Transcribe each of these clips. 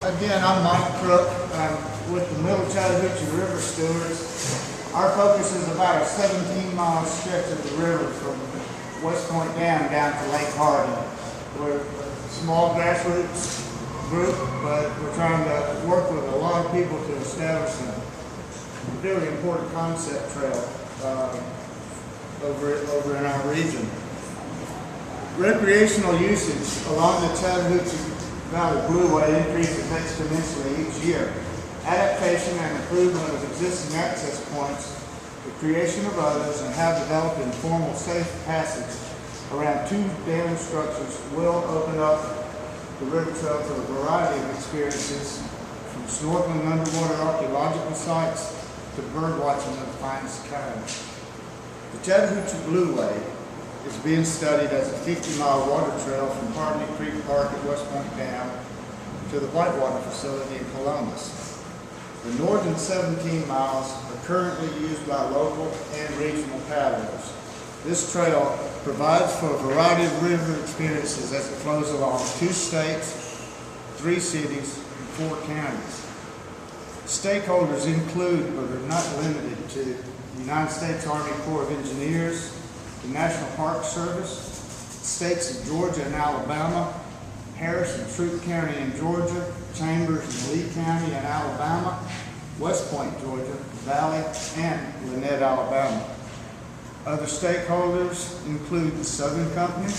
Again, I'm Mike Crook. I'm with the Middle Chattahoochee River Stewards. Our focus is about a 17-mile stretch of the river from West Point down to Lake Hardin. We're a small grassroots group, but we're trying to work with a lot of people to establish a really important concept trail over in our region. Recreational usage along the Chattahoochee Valley Blueway increases exponentially each year. Adaptation and improvement of existing access points, the creation of others, and how developed informal safe passage around two daily structures will open up the river trail to a variety of experiences, from snorkeling underwater archaeological sites to bird watching of the finest kind. The Chattahoochee Blueway is being studied as a 50-mile water trail from Hartley Creek Park at West Point Dam to the Whitewater facility in Columbus. The northern 17 miles are currently used by local and regional paddlers. This trail provides for a variety of river experiences as it flows along 2 states, 3 cities, and 4 counties. Stakeholders include, but are not limited to, the United States Army Corps of Engineers, the National Park Service, states of Georgia and Alabama, Harris and Crook County in Georgia, Chambers and Lee County in Alabama, West Point, Georgia, Valley, and Lynette, Alabama. Other stakeholders include the Southern Company,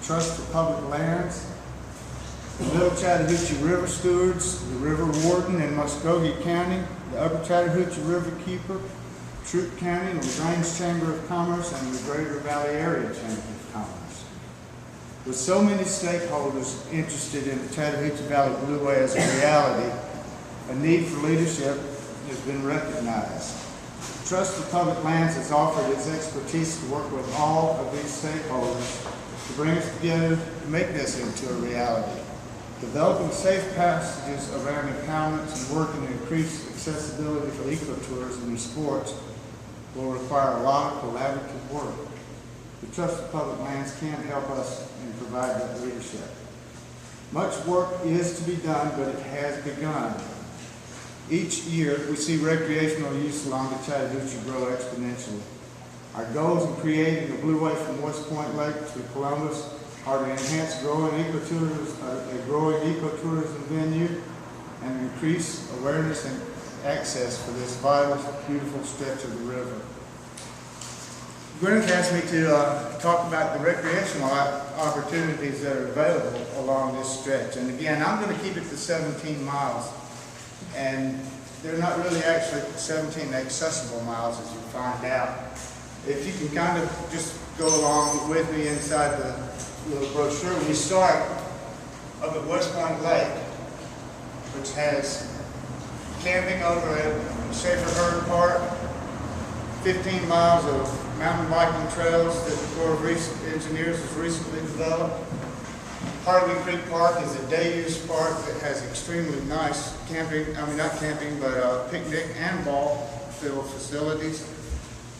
Trust for Public Lands, the Middle Chattahoochee River Stewards, the River Warden in Muskogee County, the Upper Chattahoochee River Keeper, Crook County, LaGrange Chamber of Commerce, and the Greater Valley Area Chamber of Commerce. With so many stakeholders interested in the Chattahoochee Valley Blueway as a reality, a need for leadership has been recognized. Trust for Public Lands has offered its expertise to work with all of these stakeholders to bring us together to make this into a reality. Developing safe passages around impoundments and working to increase accessibility for ecotourism and sports will require a lot of collaborative work. The Trust for Public Lands can help us and provide that leadership. Much work is to be done, but it has begun. Each year, we see recreational use along the Chattahoochee grow exponentially. Our goals in creating a Blueway from West Point Lake to Columbus are to enhance a growing ecotourism venue and increase awareness and access for this vital, beautiful stretch of the river. Gwyneth asked me to talk about the recreational opportunities that are available along this stretch. And again, I'm going to keep it to 17 miles. And they're not really actually 17 accessible miles, as you find out. If you can kind of just go along with me inside the little brochure, we start up at West Point Lake, which has camping over at Schaefer Herd Park, 15 miles of mountain biking trails that the Corps of Engineers has recently developed. Hartley Creek Park is a day-use park that has extremely nice camping, picnic and ball field facilities.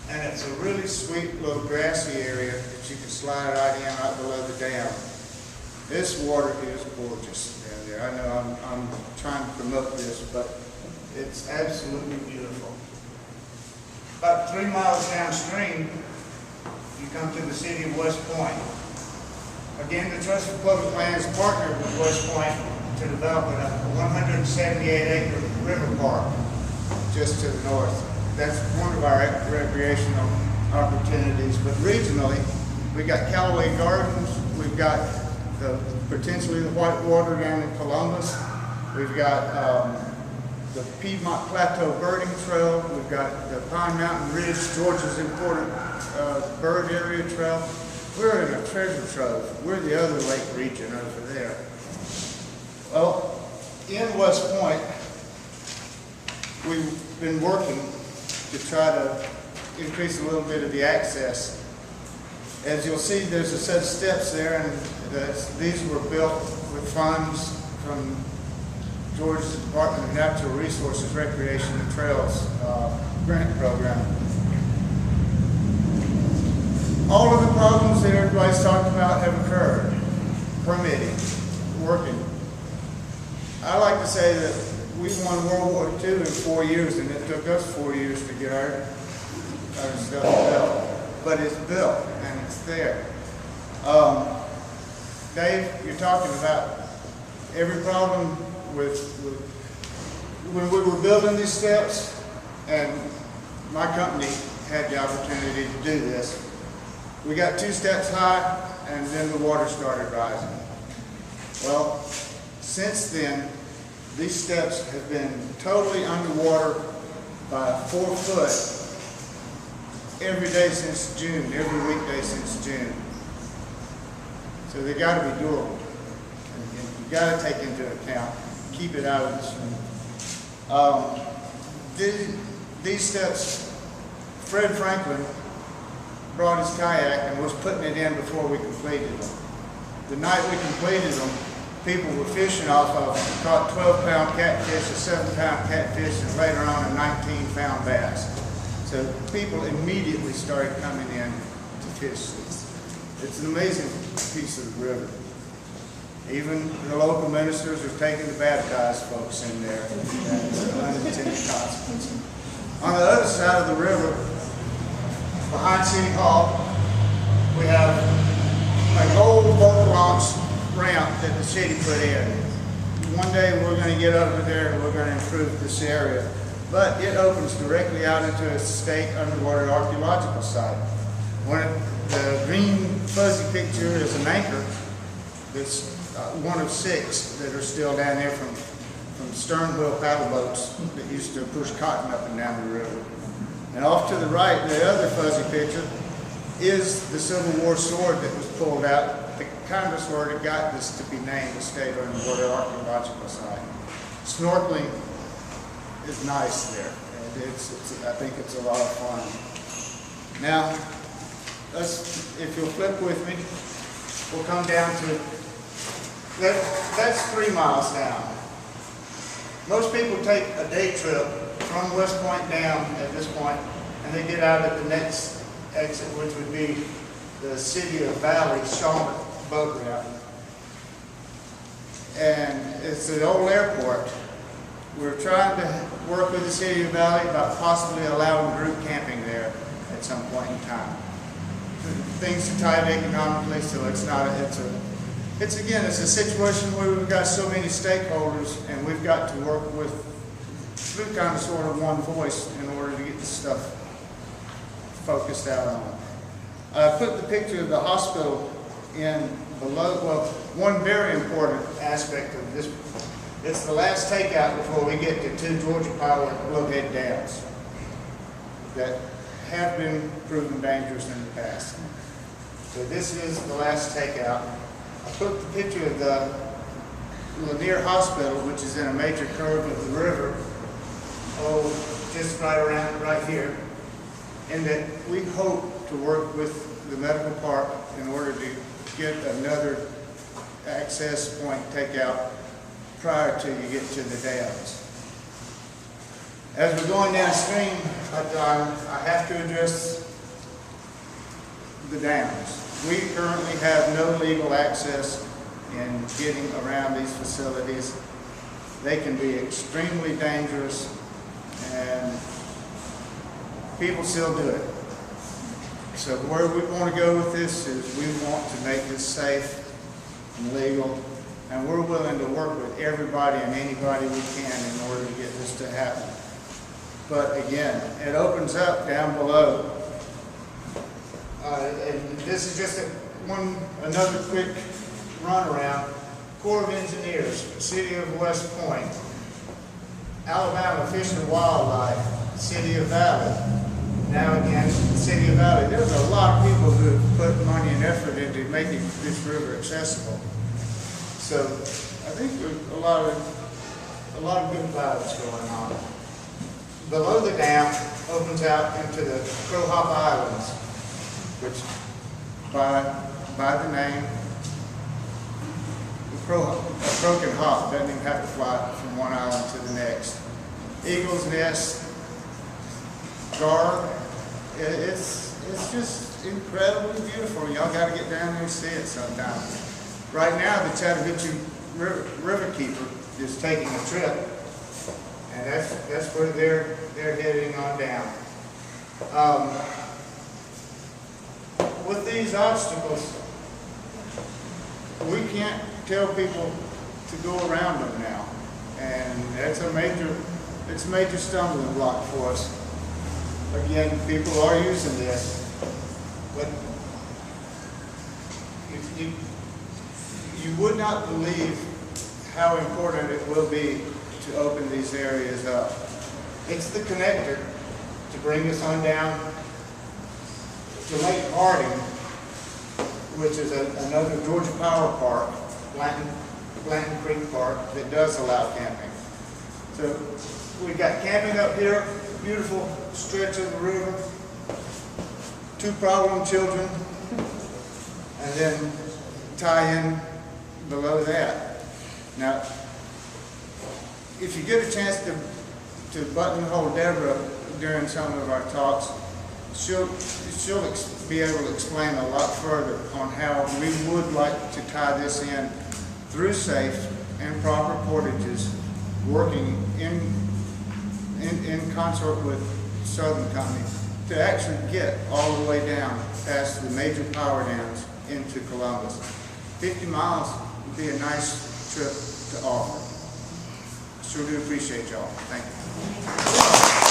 And it's a really sweet little grassy area that you can slide right in right below the dam. This water is gorgeous down there. I know I'm trying to promote this, but it's absolutely beautiful. About 3 miles downstream, you come to the city of West Point. Again, the Trust for Public Lands partnered with West Point to develop a 178-acre river park just to the north. That's one of our recreational opportunities. But regionally, we got Callaway Gardens, we've got potentially the Whitewater down in Columbus, we've got the Piedmont Plateau Birding Trail, we've got the Pine Mountain Ridge, Georgia's important bird area trail. We're in a treasure trove. We're the other lake region over there. Well, in West Point, we've been working to try to increase a little bit of the access. As you'll see, there's a set of steps there, and these were built with funds from Georgia's Department of Natural Resources, Recreation and Trails grant program. All of the problems that everybody's talked about have occurred. Permitting, working. I like to say that we won World War II in 4 years, and it took us 4 years to get our stuff built. But it's built, and it's there. Dave, you're talking about every problem with when we were building these steps, and my company had the opportunity to do this. We got 2 steps high, and then the water started rising. Well, since then, these steps have been totally underwater by 4 foot every day since June, every weekday since June. So they got to be durable. And you got to take into account, keep it out of the swim. These steps, Fred Franklin brought his kayak and was putting it in before we completed them. The night we completed them, people were fishing off of them, caught 12-pound catfish, a 7-pound catfish, and later on a 19-pound bass. So people immediately started coming in to fish this. It's an amazing piece of the river. Even the local ministers are taking to baptize folks in there. That's an unintended consequence. On the other side of the river, behind City Hall, we have a gold boat launch ramp that the city put in. One day we're going to get over there and we're going to improve this area. But it opens directly out into a state underwater archaeological site. The green fuzzy picture is an anchor that's one of 6 that are still down there from stern wheel paddle boats that used to push cotton up and down the river. And off to the right, the other fuzzy picture is the Civil War sword that was pulled out, the kind of sword that got this to be named the State Underwater Archaeological Site. Snorkeling is nice there, and I think it's a lot of fun. Now, if you'll flip with me, we'll come down to, that's 3 miles down. Most people take a day trip from West Point down at this point, and they get out at the next exit, which would be the City of Valley Charlotte boat route. And it's an old airport. We're trying to work with the City of Valley about possibly allowing group camping there at some point in time. Things are tight economically, so it's a situation where we've got so many stakeholders, and we've got to work with through kind of sort of one voice in order to get this stuff focused out on. I put the picture of the hospital in below. Well, one very important aspect of this, it's the last takeout before we get to 2 Georgia Power blowhead dams that have been proven dangerous in the past. So this is the last takeout. I put the picture of the Lanier Hospital, which is in a major curve of the river, just right here, and that we hope to work with the medical park in order to get another access point takeout prior to you get to the dams. As we're going downstream, I have to address the dams. We currently have no legal access in getting around these facilities. They can be extremely dangerous, and people still do it. So where we want to go with this is we want to make this safe and legal, and we're willing to work with everybody and anybody we can in order to get this to happen. But again, it opens up down below. And this is just another quick run around. Corps of Engineers, City of West Point, Alabama Fish and Wildlife, City of Valley. Now again, City of Valley. There's a lot of people who have put money and effort into making this river accessible. So I think there's a lot of good vibes going on. Below the dam opens out into the Crow Islands, which by the name, a croak and hop doesn't even have to fly from one island to the next. Eagle's Nest, Gar, it's just incredibly beautiful. Y'all got to get down there and see it sometime. Right now, the Chattahoochee Riverkeeper is taking a trip, and that's where they're heading on down. With these obstacles, we can't tell people to go around them now, and it's a major stumbling block for us. Again, people are using this, but you would not believe how important it will be to open these areas up. It's the connector to bring us on down to Lake Harding, which is another Georgia Power Park, Blanton Creek Park, that does allow camping. So we've got camping up here, beautiful stretch of the river, 2 problem children, and then tie in below that. Now, if you get a chance to buttonhole Deborah during some of our talks, she'll be able to explain a lot further on how we would like to tie this in through safe and proper portages, working in consort with Southern Company to actually get all the way down past the major power dams into Columbus. 50 miles would be a nice trip to offer. Sure do appreciate y'all. Thank you.